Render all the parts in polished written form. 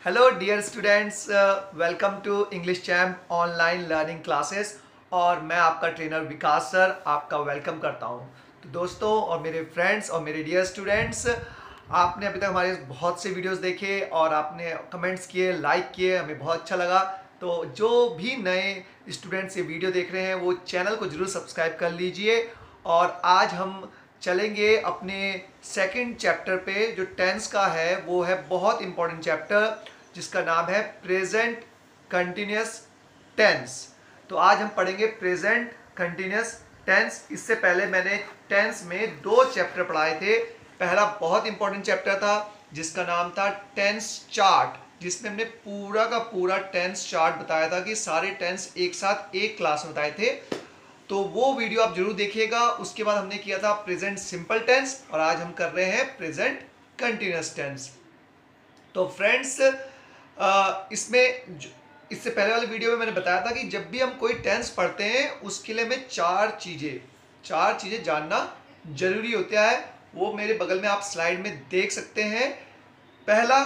Hello dear students, welcome to English Champ online learning classes. और मैं आपका trainer Vikas sir आपका वेलकम करता हूं। तो दोस्तों और मेरे फ्रेंड्स और मेरे डियर स्टूडेंट्स, आपने अभी तक हमारे बहुत से वीडियोस देखे और आपने कमेंट्स किए, लाइक किए, हमें बहुत अच्छा लगा। तो जो भी नए स्टूडेंट्स ये वीडियो देख रहे हैं वो चैनल को ज़रूर सब्सक्राइब कर लीजिए। और आज हम चलेंगे अपने सेकंड चैप्टर पे जो टेंस का है, वो है बहुत इंपॉर्टेंट चैप्टर जिसका नाम है प्रेजेंट कंटिन्यूअस टेंस। तो आज हम पढ़ेंगे प्रेजेंट कंटिन्यूअस टेंस। इससे पहले मैंने टेंस में दो चैप्टर पढ़ाए थे। पहला बहुत इंपॉर्टेंट चैप्टर था जिसका नाम था टेंस चार्ट, जिसमें हमने पूरा का पूरा टेंस चार्ट बताया था कि सारे टेंस एक साथ एक क्लास में बताए थे। तो वो वीडियो आप जरूर देखिएगा। उसके बाद हमने किया था प्रेजेंट सिंपल टेंस और आज हम कर रहे हैं प्रेजेंट कंटिन्यूअस टेंस। तो फ्रेंड्स, इससे पहले वाले वीडियो में मैंने बताया था कि जब भी हम कोई टेंस पढ़ते हैं उसके लिए हमें चार चीजें जानना जरूरी होता है। वो मेरे बगल में आप स्लाइड में देख सकते हैं। पहला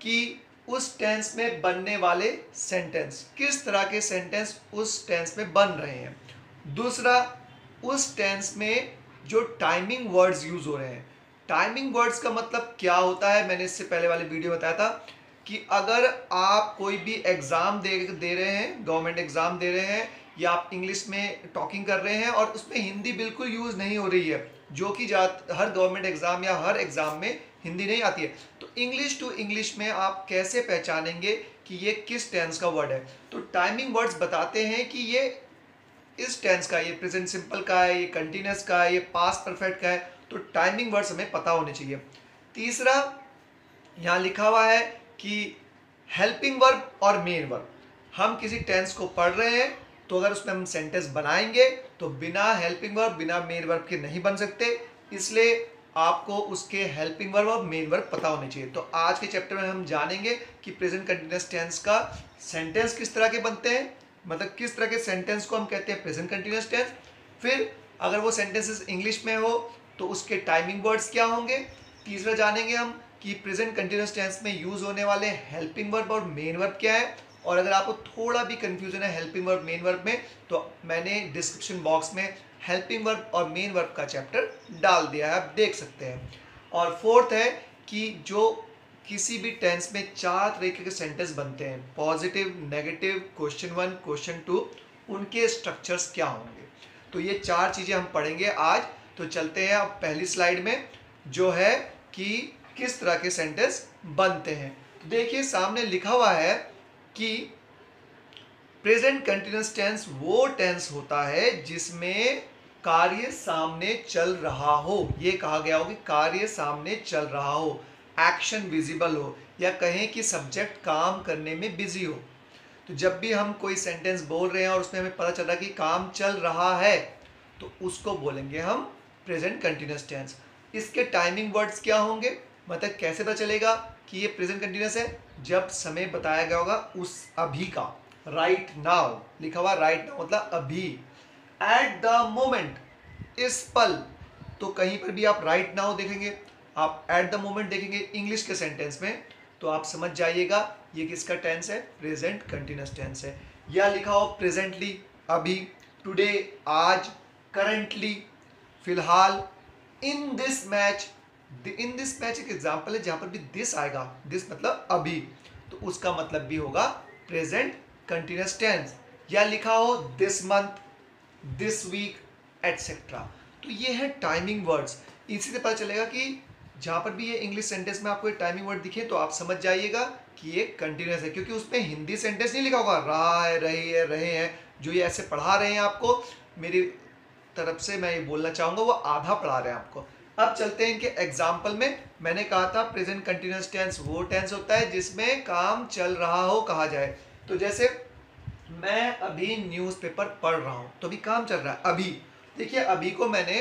कि उस टेंस में बनने वाले सेंटेंस, किस तरह के सेंटेंस उस टेंस में बन रहे हैं। दूसरा, उस टेंस में जो टाइमिंग वर्ड्स यूज हो रहे हैं। टाइमिंग वर्ड्स का मतलब क्या होता है, मैंने इससे पहले वाले वीडियो में बताया था कि अगर आप कोई भी एग्जाम दे रहे हैं, गवर्नमेंट एग्जाम दे रहे हैं, या आप इंग्लिश में टॉकिंग कर रहे हैं और उसमें हिंदी बिल्कुल यूज नहीं हो रही है, जो कि हर गवर्नमेंट एग्जाम या हर एग्जाम में हिंदी नहीं आती है, तो इंग्लिश टू इंग्लिश में आप कैसे पहचानेंगे कि ये किस टेंस का वर्ड है। तो टाइमिंग वर्ड्स बताते हैं कि ये इस टेंस का, ये प्रेजेंट सिंपल का है, ये कंटिन्यूअस का है, ये पास्ट परफेक्ट का है। तो टाइमिंग वर्ड्स हमें पता होने चाहिए। तीसरा, यहाँ लिखा हुआ है कि हेल्पिंग वर्ब और मेन वर्ब। हम किसी टेंस को पढ़ रहे हैं तो अगर उसमें हम सेंटेंस बनाएंगे तो बिना हेल्पिंग वर्ब बिना मेन वर्ब के नहीं बन सकते, इसलिए आपको उसके हेल्पिंग वर्ब और मेन वर्ब पता होने चाहिए। तो आज के चैप्टर में हम जानेंगे कि प्रेजेंट कंटिन्यूअस टेंस का सेंटेंस किस तरह के बनते हैं, मतलब किस तरह के सेंटेंस को हम कहते हैं प्रेजेंट कंटिन्यूअस टेंस। फिर अगर वो सेंटेंसेस इंग्लिश में हो तो उसके टाइमिंग वर्ड्स क्या होंगे। तीसरा जानेंगे हम कि प्रेजेंट कंटिन्यूअस टेंस में यूज होने वाले हेल्पिंग वर्ब और मेन वर्ब क्या है। और अगर आपको थोड़ा भी कंफ्यूजन है हेल्पिंग वर्ब मेन वर्ब में, तो मैंने डिस्क्रिप्शन बॉक्स में हेल्पिंग वर्ब और मेन वर्ब का चैप्टर डाल दिया है, आप देख सकते हैं। और फोर्थ है कि जो किसी भी टेंस में चार तरीके के सेंटेंस बनते हैं, positive, negative, question one, question two, उनके स्ट्रक्चर्स क्या होंगे। तो ये चार चीजें हम पढ़ेंगे आज। तो चलते हैं अब पहली स्लाइड में, जो है कि किस तरह के सेंटेंस बनते हैं। तो देखिए सामने लिखा हुआ है कि प्रेजेंट कंटिन्यूअस टेंस वो टेंस होता है जिसमें कार्य सामने चल रहा हो। ये कहा गया हो कि कार्य सामने चल रहा हो, एक्शन विजिबल हो, या कहें कि सब्जेक्ट काम करने में बिजी हो। तो जब भी हम कोई सेंटेंस बोल रहे हैं और उसमें हमें पता चल रहा है कि काम चल रहा है, तो उसको बोलेंगे हम प्रेजेंट कंटिन्यूअस टेंस। इसके टाइमिंग वर्ड्स क्या होंगे, मतलब कैसे पता चलेगा कि ये प्रेजेंट कंटिन्यूअस है। जब समय बताया गया होगा उस अभी का, राइट नाउ लिखा हुआ, राइट नाउ मतलब अभी। एट द मोमेंट, इस पल, तो कहीं पर भी आप राइट नाउ देखेंगे, आप एट द मोमेंट देखेंगे इंग्लिश के सेंटेंस में, तो आप समझ जाइएगा ये किसका टेंस है, प्रेजेंट कंटिन्यूअस टेंस है। या लिखा हो प्रेजेंटली, अभी, टुडे, आज, करंटली, फिलहाल, इन this match. In this match एक एग्जाम्पल है जहां पर भी दिस आएगा, दिस मतलब अभी, तो उसका मतलब भी होगा प्रेजेंट कंटिन्यूअस टेंस। या लिखा हो this month, this week, etcetera. तो ये है टाइमिंग वर्ड्स। इसी से पता चलेगा कि जहां पर भी ये इंग्लिश सेंटेंस में आपको टाइमिंग वर्ड दिखे तो आप समझ जाइएगा कि ये कंटिन्यूअस है, क्योंकि उसमें हिंदी सेंटेंस नहीं लिखा होगा, रहा है, रही है, रहे हैं। जो ये ऐसे पढ़ा रहे हैं आपको, मेरी तरफ से मैं ये बोलना चाहूंगा, वो आधा पढ़ा रहे हैं आपको। अब चलते हैं इनके एग्जाम्पल में। मैंने कहा था प्रेजेंट कंटिन्यूअस टेंस वो टेंस होता है जिसमें काम चल रहा हो कहा जाए। तो जैसे मैं अभी न्यूज़पेपर पढ़ रहा हूं, तो अभी काम चल रहा है अभी। देखिए अभी को मैंने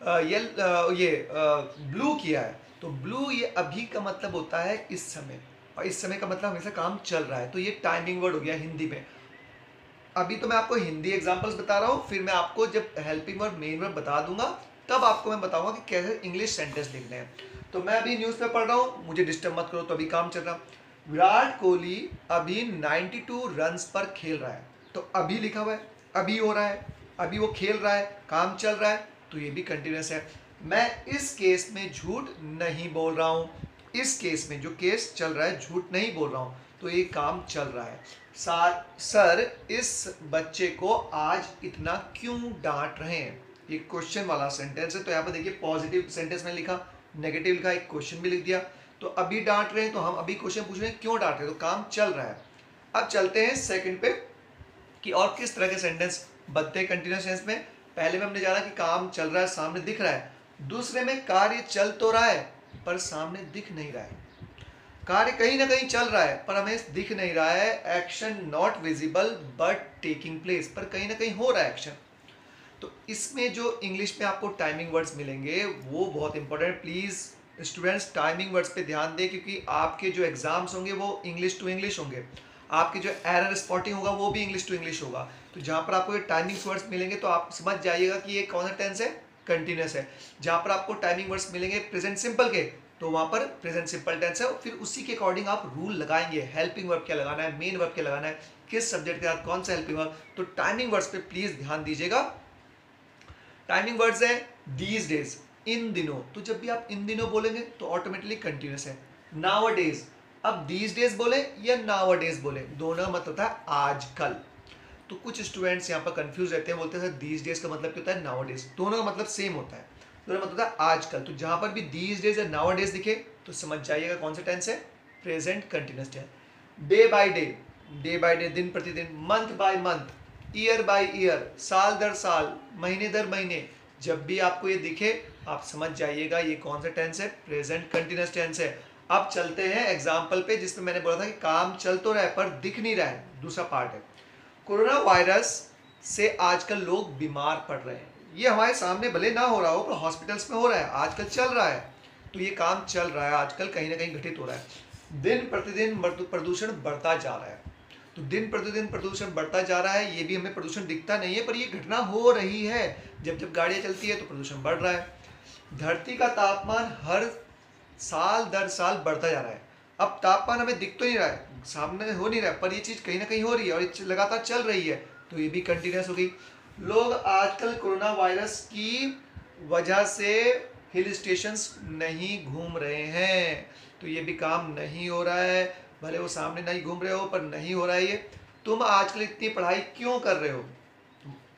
ये ब्लू किया है, तो ब्लू ये अभी का मतलब होता है इस समय, और इस समय का मतलब हमेशा काम चल रहा है। तो ये टाइमिंग वर्ड हो गया हिंदी में। अभी तो मैं आपको हिंदी एग्जांपल्स बता रहा हूँ, फिर मैं आपको जब हेल्पिंग वर्ब मेन वर्ब बता दूंगा तब आपको मैं बताऊंगा कि कैसे इंग्लिश सेंटेंस लिखने हैं। तो मैं अभी न्यूज़ पेपर पढ़ रहा हूँ, मुझे डिस्टर्ब मत करो, तो अभी काम चल रहा। विराट कोहली अभी 92 रन्स पर खेल रहा है, तो अभी लिखा हुआ है, अभी हो रहा है, अभी वो खेल रहा है, काम चल रहा है, तो ये भी कंटिन्यूस है। मैं इस केस में झूठ नहीं बोल रहा हूँ, इस केस में जो केस चल रहा है झूठ नहीं बोल रहा हूँ, तो ये काम चल रहा है। सर इस बच्चे को आज इतना क्यों डांट रहे हैं, ये क्वेश्चन वाला सेंटेंस है। तो यहाँ पर देखिए पॉजिटिव सेंटेंस में लिखा, नेगेटिव लिखा, एक क्वेश्चन भी लिख दिया। तो अभी डांट रहे हैं, तो हम अभी क्वेश्चन पूछ रहे हैं क्यों डांट रहे हैं, तो काम चल रहा है। अब चलते हैं सेकंड पे कि और किस तरह के सेंटेंस बनते हैं कंटिन्यूस टेंस में। पहले में हमने जाना कि काम चल रहा है, सामने दिख रहा है। दूसरे में कार्य चल तो रहा है पर सामने दिख नहीं रहा है, कार्य कहीं ना कहीं चल रहा है पर हमें दिख नहीं रहा है। Action not visible but taking place, पर कहीं ना कहीं हो रहा है एक्शन। तो इसमें जो इंग्लिश में आपको टाइमिंग वर्ड्स मिलेंगे वो बहुत important, please students timing words पे ध्यान दें, क्योंकि आपके जो एग्जाम्स होंगे वो इंग्लिश टू इंग्लिश होंगे, आपके जो एरर स्पॉटिंग होगा वो भी इंग्लिश टू इंग्लिश होगा। तो जहाँ पर आपको ये टाइमिंग वर्ड्स मिलेंगे तो आप समझ जाइएगा कि ये कौन सा टेंस है, कंटिन्यूस है। जहाँ पर आपको टाइमिंग वर्ड्स मिलेंगे प्रेजेंट सिंपल के, तो वहाँ पर प्रेजेंट सिंपल टेंस है, और फिर उसी के अकॉर्डिंग आप रूल लगाएंगे, हेल्पिंग वर्ब क्या लगाना है, मेन वर्ब क्या लगाना है, किस सब्जेक्ट के साथ कौन सा हेल्पिंग वर्ब। तो टाइमिंग वर्ड्स पे प्लीज ध्यान दीजिएगा। टाइमिंग वर्ड्स है दीज डेज, इन दिनों, तो जब भी आप इन दिनों बोलेंगे तो ऑटोमेटिकली कंटिन्यूस है। नाउ डेज, अब दीज डेज बोले या नाउ डेज बोले, दोनों का मतलब होता है आजकल। तो कुछ स्टूडेंट्स यहाँ पर कंफ्यूज रहते हैं, बोलते हैं दीज डेज का मतलब क्या होता है, नाउ डेज, दोनों का मतलब सेम होता है, दोनों का मतलब होता है आजकल। तो जहाँ पर भी दीज डेज या नाउ डेज दिखे तो समझ जाइएगा कौन सा टेंस है, present continuous tense. Day by day, दिन प्रतिदिन, month by month, year by year, साल दर साल, महीने दर महीने, जब भी आपको ये दिखे आप समझ जाइएगा ये कौन सा टेंस है, प्रेजेंट कंटिन्यूस टेंस है। अब चलते हैं एग्जाम्पल पे जिसमें मैंने बोला था कि काम चल तो रहा है पर दिख नहीं रहा है, दूसरा पार्ट है। कोरोना वायरस से आजकल लोग बीमार पड़ रहे हैं, ये हमारे सामने भले ना हो रहा हो पर हॉस्पिटल्स में हो रहा है, आजकल चल रहा है, तो ये काम चल रहा है, आजकल कहीं ना कहीं घटित हो रहा है। दिन प्रतिदिन प्रदूषण बढ़ता जा रहा है, तो दिन प्रतिदिन प्रदूषण बढ़ता जा रहा है, ये भी हमें प्रदूषण दिखता नहीं है पर ये घटना हो रही है, जब जब गाड़ियाँ चलती है तो प्रदूषण बढ़ रहा है। धरती का तापमान हर साल दर साल बढ़ता जा रहा है, अब तापमान हमें दिख तो नहीं रहा है, सामने हो नहीं रहा है, पर ये चीज़ कहीं ना कहीं हो रही है और ये लगातार चल रही है, तो ये भी कंटिन्यूस हो गई। लोग आजकल कोरोना वायरस की वजह से हिल स्टेशंस नहीं घूम रहे हैं, तो ये भी काम नहीं हो रहा है, भले वो सामने नहीं घूम रहे हो पर नहीं हो रहा है ये। तुम आजकल इतनी पढ़ाई क्यों कर रहे हो,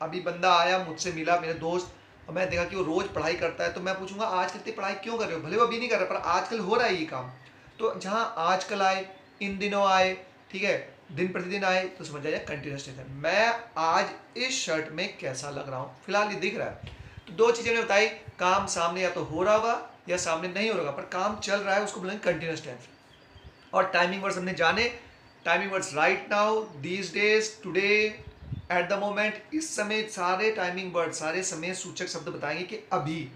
अभी बंदा आया मुझसे मिला, मेरे दोस्त, और मैं देखा कि वो रोज पढ़ाई करता है, तो मैं पूछूंगा आज कितनी पढ़ाई क्यों कर रहे हो, भले वो अभी नहीं कर रहा पर आजकल हो रहा है ये काम। तो जहाँ आजकल आए, इन दिनों आए, ठीक है, दिन प्रतिदिन आए, तो समझ जाइए कंटिन्यूस टेंस है। मैं आज इस शर्ट में कैसा लग रहा हूँ, फिलहाल ये दिख रहा है। तो दो चीजें मैंने बताई, काम सामने या तो हो रहा होगा या सामने नहीं हो रहा होगा, पर काम चल रहा है, उसको बोलेंगे कंटिन्यूस टेंस। और टाइमिंग वर्ड्स हमने जाने, timing words right now, these days, today, eight the moment, इस समय, सारे टाइमिंग वर्ड, सारे समय सूचक शब्द बताएंगे कि अभी।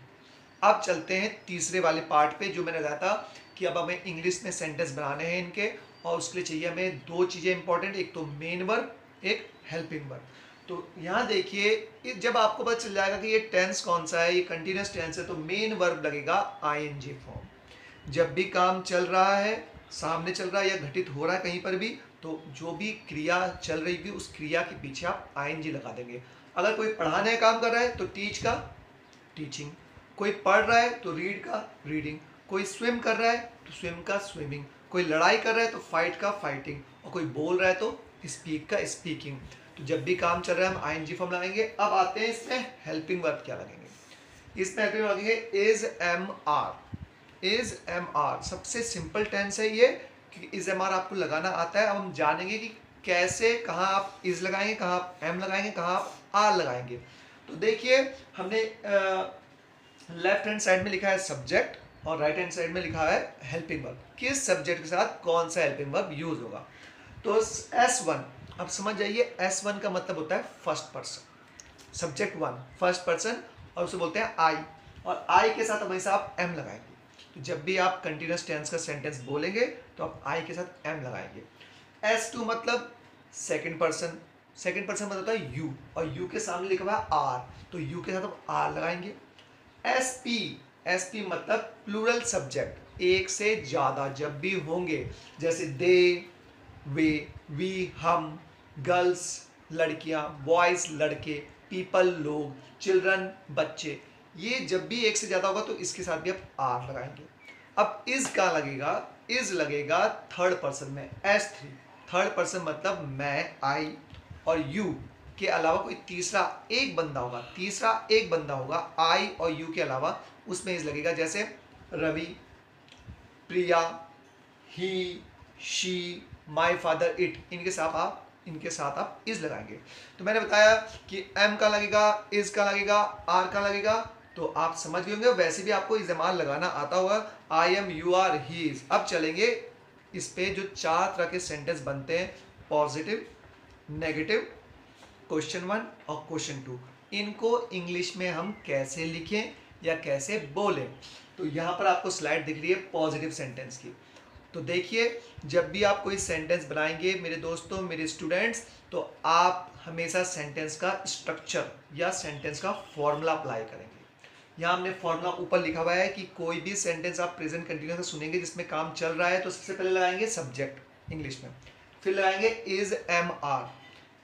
अब चलते हैं तीसरे वाले पार्ट पे, जो मैंने कहा था कि अब हमें इंग्लिश में सेंटेंस बनाने हैं इनके, और उसके लिए चाहिए हमें दो चीज़ें इंपॉर्टेंट, एक तो मेन वर्ब, एक हेल्पिंग वर्ब। तो यहाँ देखिए जब आपको पता चल जाएगा कि ये टेंस कौन सा है, ये कंटिन्यूस टेंस है, तो मेन वर्ब लगेगा आईएनजी फॉर्म। जब भी काम चल रहा है, सामने चल रहा है या घटित हो रहा है कहीं पर भी, तो जो भी क्रिया चल रही थी उस क्रिया के पीछे आप आईएनजी लगा देंगे। अगर कोई पढ़ाने का काम कर रहा है तो टीच का टीचिंग, कोई पढ़ रहा है तो रीड का रीडिंग, कोई स्विम कर रहा है तो स्विम का स्विमिंग, कोई लड़ाई कर रहा है तो फाइट का फाइटिंग, और कोई बोल रहा है तो स्पीक का स्पीकिंग। तो जब भी काम चल रहा है हम आईएनजी फॉर्म लगाएंगे। अब आते हैं इसमें हेल्पिंग वर्ब क्या लगेंगे, इसमें हेल्पिंग वर्ब लगेंगे is am are. Is am are सबसे सिंपल टेंस है ये, क्योंकि इज एम आर आपको लगाना आता है। अब हम जानेंगे कि कैसे, कहाँ आप इज लगाएंगे, कहाँ आप एम लगाएंगे, कहाँ आप आर लगाएंगे। तो देखिए हमने लेफ्ट हैंड साइड में लिखा है सब्जेक्ट और राइट हैंड साइड में लिखा है हेल्पिंग वर्ब, किस सब्जेक्ट के साथ कौन सा हेल्पिंग वर्ब यूज होगा। तो S1, अब समझ जाइए S1 का मतलब होता है first person, subject one first person, और उसे बोलते हैं आई, और आई के साथ हमेशा आप एम लगाएंगे। तो जब भी आप कंटिन्यूस टेंस का सेंटेंस बोलेंगे तो आप आई के साथ एम लगाएंगे। S2 मतलब सेकंड पर्सन, सेकंड पर्सन मतलब होता है यू, और यू के सामने लिखा हुआ है आर, तो यू के साथ हम आर लगाएंगे। एस पी, एस पी मतलब प्लूरल सब्जेक्ट, एक से ज्यादा जब भी होंगे, जैसे दे, वे, वी, हम, गर्ल्स लड़कियां, बॉयज लड़के, पीपल लोग, चिल्ड्रन बच्चे, ये जब भी एक से ज्यादा होगा तो इसके साथ भी आप आर लगाएंगे। अब इज का लगेगा, इज लगेगा थर्ड पर्सन में, एस थ्री, थर्ड पर्सन मतलब मैं, आई, और यू के अलावा कोई तीसरा एक बंदा होगा, तीसरा एक बंदा होगा आई और यू के अलावा, उसमें इज लगेगा। जैसे रवि, प्रिया, ही, शी, माई फादर, इट, इनके साथ आप इज लगाएंगे। तो मैंने बताया कि एम का लगेगा, इज का लगेगा, आर का लगेगा, तो आप समझ गए होंगे। वैसे भी आपको इस्तेमाल लगाना आता होगा, I am, you are, he is. अब चलेंगे इस पे जो 4 तरह के सेंटेंस बनते हैं, पॉजिटिव, नेगेटिव, क्वेश्चन 1 और क्वेश्चन 2, इनको इंग्लिश में हम कैसे लिखें या कैसे बोलें। तो यहाँ पर आपको स्लाइड दिख रही है पॉजिटिव सेंटेंस की। तो देखिए, जब भी आप कोई सेंटेंस बनाएंगे मेरे दोस्तों, मेरे स्टूडेंट्स, तो आप हमेशा सेंटेंस का स्ट्रक्चर या सेंटेंस का फॉर्मूला अप्लाई करेंगे। यहाँ हमने फॉर्मूला ऊपर लिखा हुआ है कि कोई भी सेंटेंस आप प्रेजेंट कंटिन्यूअस में सुनेंगे जिसमें काम चल रहा है, तो सबसे पहले लगाएंगे सब्जेक्ट इंग्लिश में, फिर लगाएंगे is am are,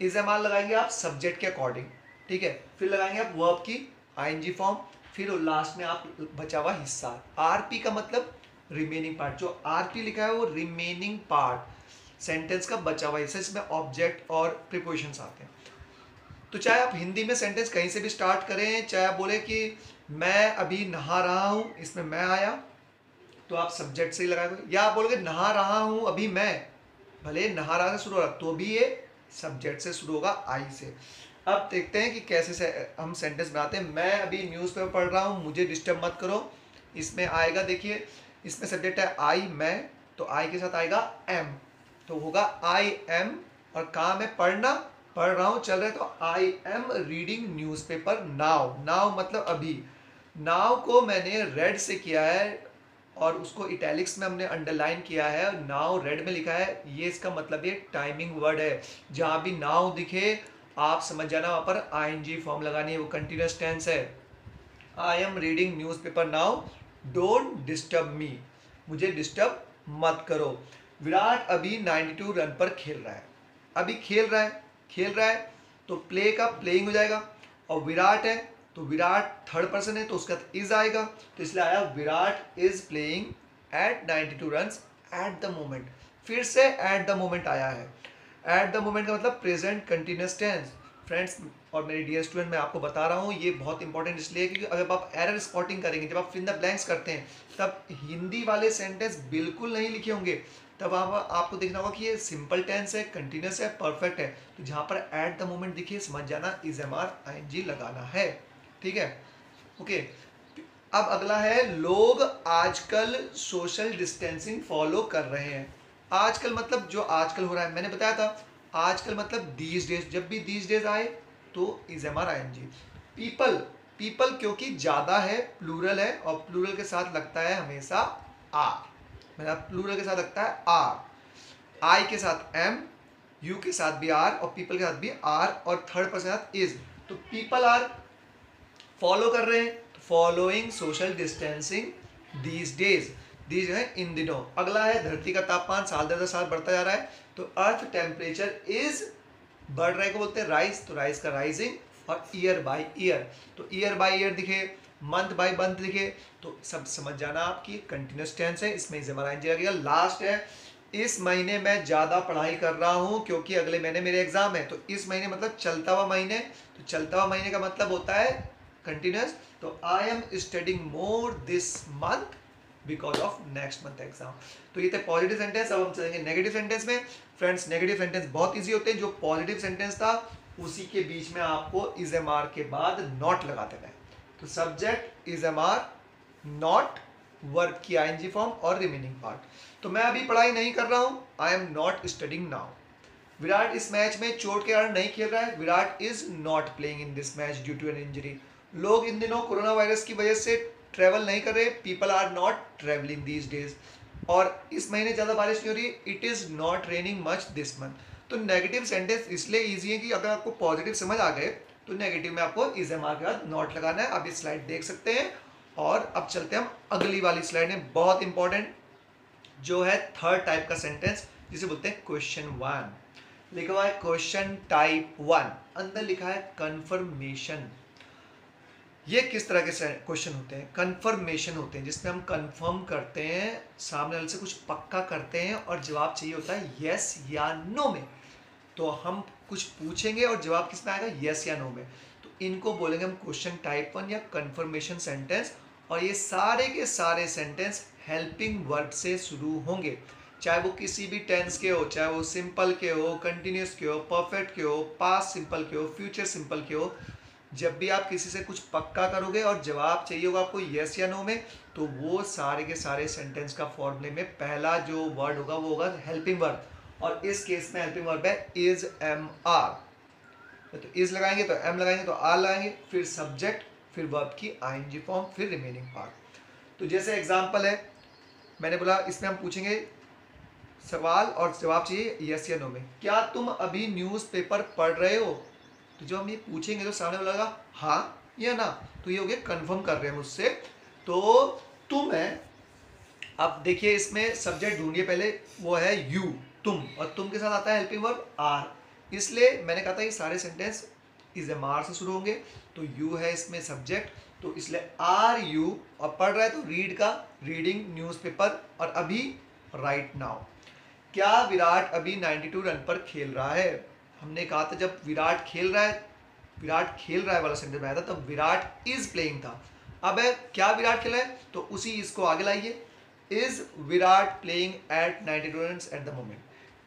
is am are लगाएंगे आप सब्जेक्ट के अकॉर्डिंग, ठीक है, फिर लगाएंगे आप वर्ब की आईएनजी फॉर्म, फिर लास्ट में आप बचा हुआ हिस्सा। आरपी का मतलब रिमेनिंग पार्ट, जो आरपी लिखा है वो रिमेनिंग पार्ट, सेंटेंस का बचा हुआ हिस्सा, इसमें ऑब्जेक्ट और प्रीपोजिशंस आते हैं। तो चाहे आप हिंदी में सेंटेंस कहीं से भी स्टार्ट करें, चाहे आप बोले कि मैं अभी नहा रहा हूं, इसमें मैं आया तो आप सब्जेक्ट से ही लगाएंगे, या आप बोलोगे नहा रहा हूं अभी मैं, भले नहा रहा से शुरू हो रहा तो भी ये सब्जेक्ट से शुरू होगा, आई से। अब देखते हैं कि कैसे हम सेंटेंस बनाते हैं। मैं अभी न्यूज़पेपर पढ़ रहा हूँ, मुझे डिस्टर्ब मत करो, इसमें आएगा, देखिए इसमें सब्जेक्ट है आई, मैं, तो आई के साथ आएगा एम, तो होगा आई एम, और काम है पढ़ना, पढ़ रहा हूँ, चल रहा है, तो I am reading newspaper now, now मतलब अभी, नाउ को मैंने रेड से किया है और उसको इटैलिक्स में हमने अंडरलाइन किया है, नाउ रेड में लिखा है, ये इसका मतलब ये टाइमिंग वर्ड है। जहाँ भी नाउ दिखे आप समझ जाना वहाँ पर आईएनजी फॉर्म लगानी है, वो कंटिन्यूअस टेंस है। I am reading newspaper now, don't disturb me, मुझे डिस्टर्ब मत करो। विराट अभी 92 रन पर खेल रहा है, अभी खेल रहा है तो प्ले का प्लेइंग हो जाएगा, और विराट है तो विराट थर्ड पर्सन है तो उसका इज आएगा, तो इसलिए आया Virat is playing at 92 runs at the moment. फिर से एट द मोमेंट आया है, एट द मोमेंट का मतलब प्रेजेंट कंटिन्यूअस टेंस। फ्रेंड्स और मेरे डियर स्टूडेंट, मैं आपको बता रहा हूँ ये बहुत इंपॉर्टेंट इसलिए क्योंकि अगर आप एरर स्पॉटिंग करेंगे, जब आप फिल द ब्लैंक्स करते हैं, तब हिंदी वाले सेंटेंस बिल्कुल नहीं लिखे होंगे, तब आपको देखना होगा कि ये सिंपल टेंस है, कंटिन्यूअस है, परफेक्ट है, तो जहाँ पर एट द मोमेंट दिखिए समझ जाना इज एम आर आईएनजी लगाना है, ठीक है, ओके। अब अगला है, लोग आजकल सोशल डिस्टेंसिंग फॉलो कर रहे हैं। आजकल मतलब जो आजकल हो रहा है, मैंने बताया था आजकल मतलब दीज डेज, जब भी दीज डेज आए तो is am are ING. People, people क्योंकि ज्यादा है, प्लूरल है, और प्लूरल के साथ लगता है हमेशा आर, मतलब प्लूरल के साथ लगता है आर, आई के साथ एम, यू के साथ भी आर, और पीपल के साथ भी आर, और थर्ड पर्सन के साथ इज। तो पीपल आर फॉलो कर रहे हैं, following social distancing these days, these है इन दिनों। अगला है, धरती का तापमान साल दर साल बढ़ता जा रहा है, तो अर्थ टेम्परेचर इज, बढ़ रहे को बोलते हैं राइज, तो राइज का राइजिंग, और ईयर बाय ईयर, तो ईयर बाय ईयर दिखे, मंथ बाय मंथ दिखे, तो सब समझ जाना आपकी कंटिन्यूअस टेंस है, इसमें इज लगेगा। लास्ट है, इस महीने मैं ज़्यादा पढ़ाई कर रहा हूँ क्योंकि अगले महीने मेरे एग्जाम है, तो इस महीने मतलब चलता हुआ महीने, तो चलता हुआ महीने का मतलब होता है कंटिन्यूअस, तो I am studying more this month because of next month exam. तो ये थे पॉजिटिव सेंटेंस। अब हम चलेंगे नेगेटिव सेंटेंस में। फ्रेंड्स नेगेटिव सेंटेंस बहुत इजी होते हैं, जो पॉजिटिव सेंटेंस था उसी के बीच में आपको इज एम आर के बाद नॉट लगा देना है, तो subject is am are, not verb की आईएनजी फॉर्म और रिमेनिंग पार्ट। तो मैं अभी पढ़ाई नहीं कर रहा हूं, I am not studying now. Virat इस मैच में चोट के कारण नहीं खेल रहा है, Virat is not playing in this match due to an injury. लोग इन दिनों कोरोना वायरस की वजह से ट्रेवल नहीं कर रहे, people are not travelling these days. और इस महीने ज़्यादा बारिश नहीं हो रही, it is not raining much this month. तो नेगेटिव सेंटेंस इसलिए इजी है कि अगर आपको पॉजिटिव समझ आ गए तो नेगेटिव में आपको इज एम आर के बाद नॉट लगाना है। आप ये स्लाइड देख सकते हैं। और अब चलते हैं हम अगली वाली स्लाइड में, बहुत इंपॉर्टेंट जो है थर्ड टाइप का सेंटेंस, जिसे बोलते हैं क्वेश्चन वन। लिखा हुआ है क्वेश्चन टाइप वन, अंदर लिखा है कंफर्मेशन। ये किस तरह के क्वेश्चन होते हैं? कंफर्मेशन होते हैं, जिसमें हम कंफर्म करते हैं, सामने वाले से कुछ पक्का करते हैं और जवाब चाहिए होता है यस या नो में। तो हम कुछ पूछेंगे और जवाब किस में आएगा? यस या नो में। तो इनको बोलेंगे हम क्वेश्चन टाइप वन या कंफर्मेशन सेंटेंस। और ये सारे के सारे सेंटेंस हेल्पिंग वर्ब से शुरू होंगे, चाहे वो किसी भी टेंस के हो, चाहे वो सिंपल के हो, कंटिन्यूस के हो, परफेक्ट के हो, पास्ट सिंपल के हो, फ्यूचर सिंपल के हो। जब भी आप किसी से कुछ पक्का करोगे और जवाब चाहिए होगा आपको यस या नो में, तो वो सारे के सारे सेंटेंस का फॉर्मूले में पहला जो वर्ड होगा वो होगा हेल्पिंग वर्ब। और इस केस में हेल्पिंग वर्ब है इज एम आर। तो इज लगाएंगे तो एम लगाएंगे तो आर लगाएंगे, फिर सब्जेक्ट, फिर वर्ब की आईएनजी फॉर्म, फिर रिमेनिंग पार्ट। तो जैसे एग्जांपल है, मैंने बोला इसमें हम पूछेंगे सवाल और जवाब चाहिए यस या नो में। क्या तुम अभी न्यूज़पेपर पढ़ रहे हो? तो जब हम ये पूछेंगे तो सामने वाला लगा हाँ या ना, तो ये हो गया कंफर्म कर रहे हैं मुझसे। तो तुम है, अब देखिए इसमें सब्जेक्ट ढूंढिए पहले, वो है यू, तुम, और तुम के साथ आता है हेल्पिंग वर्ब आर। इसलिए मैंने कहा था ये सारे सेंटेंस इज एम आर से शुरू होंगे। तो यू है इसमें सब्जेक्ट, तो इसलिए आर यू, और पढ़ रहा है तो रीड का रीडिंग न्यूज़पेपर, और अभी राइट नाउ। क्या विराट अभी 92 रन पर खेल रहा है? हमने कहा था जब विराट खेल रहा है वाला सेंटेंस में आया था तब विराट इज प्लेइंग था। अब है क्या विराट खेला है, तो उसी इसको आगे लाइए, is Virat playing at 92 run at the moment.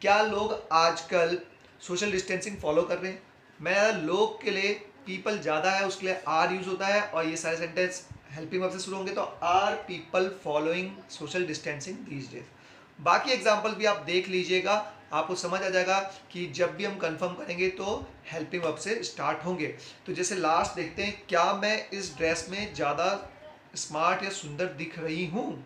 क्या लोग आजकल सोशल डिस्टेंसिंग फॉलो कर रहे हैं? मैं लोग के लिए पीपल ज़्यादा है, उसके लिए आर यूज होता है, और ये सारे सेंटेंस हेल्पिंग वर्ब से शुरू होंगे, तो are people following social distancing these days. बाकी एग्जाम्पल भी आप देख लीजिएगा, आपको समझ आ जाएगा कि जब भी हम कंफर्म करेंगे तो हेल्पिंग वर्ब से स्टार्ट होंगे। तो जैसे लास्ट देखते हैं, क्या मैं इस ड्रेस में ज़्यादा स्मार्ट या सुंदर दिख रही हूँ?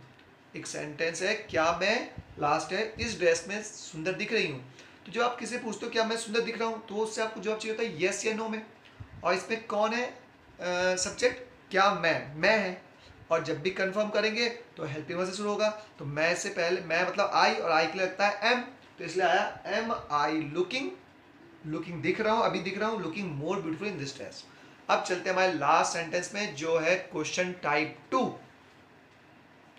एक सेंटेंस है, क्या मैं, लास्ट है, इस ड्रेस में सुंदर दिख रही हूँ। तो जब आप किसी से पूछते हो क्या मैं सुंदर दिख रहा हूँ, तो उससे आपको जवाब चाहिए होता है येस या नो में। और इसमें कौन है सब्जेक्ट? क्या मैं है। और जब भी कंफर्म करेंगे तो हेल्पिंग वर्ब से शुरू होगा। तो मैं से पहले, मैं मतलब आई, और आई के लिए लगता है एम, तो इसलिए आया एम आई लुकिंग दिख रहा हूँ, अभी दिख रहा हूँ, looking more beautiful in this dress. अब चलते हैं हमारे लास्ट सेंटेंस में, जो है क्वेश्चन टाइप टू।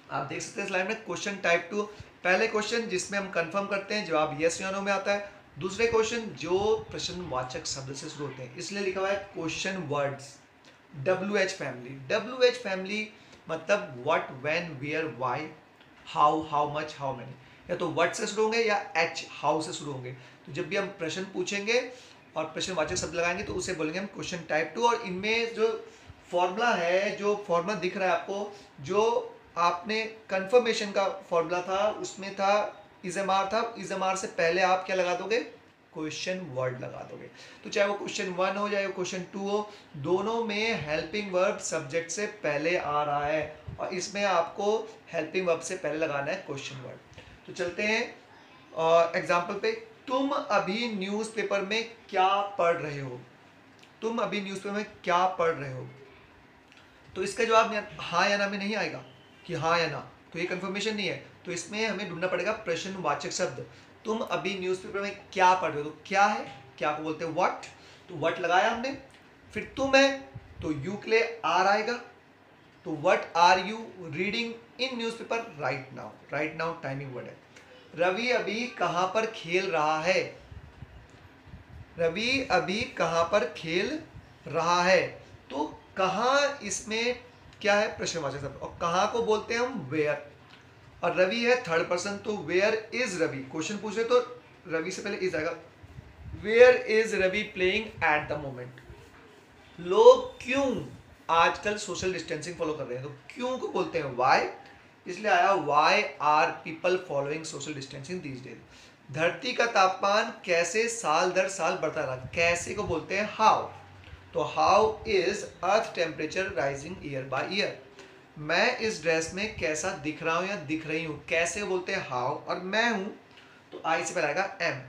आप देख सकते हैं स्लाइड में क्वेश्चन टाइप टू, पहले क्वेश्चन जिसमें हम कंफर्म करते हैं, जवाब यस या नो में आता है। दूसरे क्वेश्चन जो प्रश्नवाचक शब्द से शुरू होते हैं, इसलिए लिखा हुआ है क्वेश्चन वर्ड्स, WH फैमिली मतलब what, when, where, why, how much, how many. या तो व्हाट से शुरू होंगे या एच, हाउ से शुरू होंगे। तो जब भी हम प्रश्न पूछेंगे और प्रश्नवाचक शब्द लगाएंगे तो उसे बोलेंगे हम क्वेश्चन टाइप टू। और इनमें जो फॉर्मूला है, जो फॉर्मूला दिख रहा है आपको, जो आपने कंफर्मेशन का फॉर्मूला था उसमें था इज एम आर था, इज एम आर से पहले आप क्या लगा दोगे? क्वेश्चन वर्ड लगा दोगे। तो चाहे वो क्वेश्चन वन हो चाहे वो क्वेश्चन टू हो, दोनों में हेल्पिंग वर्ब सब्जेक्ट से पहले आ रहा है, और इसमें आपको हेल्पिंग वर्ब से पहले लगाना है क्वेश्चन वर्ड। तो चलते हैं एग्जाम्पल पे। तुम अभी न्यूज़पेपर में क्या पढ़ रहे हो? तुम अभी न्यूज़पेपर में क्या पढ़ रहे हो? तो इसका जवाब हाँ या ना में नहीं आएगा कि हाँ या ना, तो ये कंफर्मेशन नहीं है। तो इसमें हमें ढूंढना पड़ेगा प्रश्नवाचक शब्द। तुम अभी न्यूज़पेपर में क्या पढ़ रहे हो? तो क्या है, क्या को बोलते हैं व्हाट, तो व्हाट लगाया हमने। फिर तुम है तो यू के लिए आर आएगा, तो what are you reading in newspaper right now timing word है। रवि अभी कहाँ पर खेल रहा है? रवि अभी कहाँ पर खेल रहा है, तो कहाँ इसमें क्या है? प्रश्नवाचक शब्द। और कहाँ को बोलते हैं हम? वेयर। और रवि है थर्ड पर्सन, तो वेयर इज रवि, क्वेश्चन पूछ रहे तो रवि से पहले इज आएगा। Where is Ravi playing at the moment. लोग क्यों आजकल सोशल डिस्टेंसिंग फॉलो कर रहे हैं, तो क्यों को बोलते हैं वाई, इसलिए आया why are people following social distancing these days. धरती का तापमान कैसे साल दर साल बढ़ता रहा, कैसे को बोलते हैं हाउ, तो how is earth temperature rising year by year. मैं इस ड्रेस में कैसा दिख रहा हूँ या दिख रही हूँ, कैसे बोलते हैं हाउ, और मैं हूँ तो आई से पहले आएगा एम।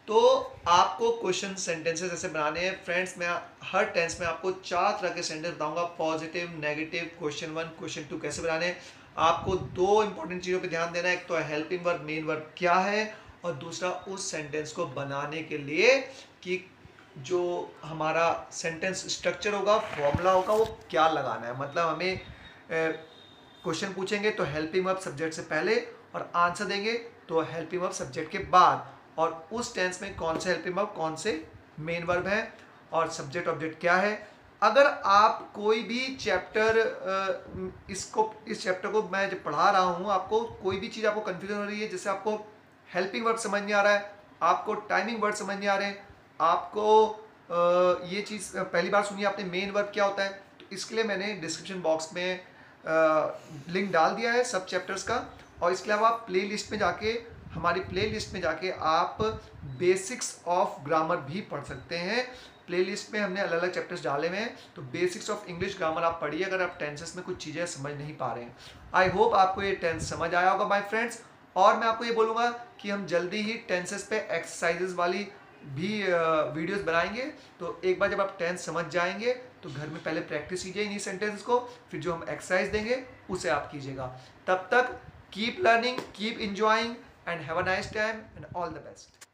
तो आपको क्वेश्चन सेंटेंसेस ऐसे बनाने हैं फ्रेंड्स। मैं हर टेंस में आपको 4 तरह के सेंटेंस बताऊंगा, पॉजिटिव, नेगेटिव, क्वेश्चन 1, क्वेश्चन 2 कैसे बनाने हैं। आपको 2 इंपॉर्टेंट चीज़ों पे ध्यान देना है, एक तो हेल्पिंग वर्ब, मेन वर्ब क्या है, और दूसरा उस सेंटेंस को बनाने के लिए कि जो हमारा सेंटेंस स्ट्रक्चर होगा, फॉर्मूला होगा, वो क्या लगाना है। मतलब हमें क्वेश्चन पूछेंगे तो हेल्पिंग वर्ब सब्जेक्ट से पहले और आंसर देंगे तो हेल्पिंग वर्ब सब्जेक्ट के बाद, और उस टेंस में कौन से हेल्पिंग वर्ब, कौन से मेन वर्ब है, और सब्जेक्ट ऑब्जेक्ट क्या है। अगर आप कोई भी चैप्टर इस चैप्टर को मैं जब पढ़ा रहा हूँ, आपको कोई भी चीज़ आपको कन्फ्यूजन हो रही है, जैसे आपको हेल्पिंग वर्ब समझ नहीं आ रहा है, आपको टाइमिंग वर्ड समझ नहीं आ रहे हैं, आपको ये चीज़ पहली बार सुनिए आपने मेन वर्ब क्या होता है, तो इसके लिए मैंने डिस्क्रिप्शन बॉक्स में लिंक डाल दिया है सब चैप्टर्स का। और इसके अलावा आप प्ले लिस्ट में जाके, हमारी प्ले लिस्ट में जाके आप बेसिक्स ऑफ ग्रामर भी पढ़ सकते हैं। प्ले लिस्ट में हमने अलग अलग चैप्टर्स डाले हुए हैं, तो बेसिक्स ऑफ इंग्लिश ग्रामर आप पढ़िए अगर आप टेंसेस में कुछ चीज़ें समझ नहीं पा रहे हैं। आई होप आपको ये टेंस समझ आया होगा माय फ्रेंड्स। और मैं आपको ये बोलूँगा कि हम जल्दी ही टेंसेस पे एक्सरसाइजेस वाली भी वीडियोस बनाएंगे। तो एक बार जब आप टेंस समझ जाएंगे तो घर में पहले प्रैक्टिस कीजिए इन्हीं सेंटेंस को, फिर जो हम एक्सरसाइज देंगे उसे आप कीजिएगा। तब तक keep learning, keep enjoying and have a nice time and all the best.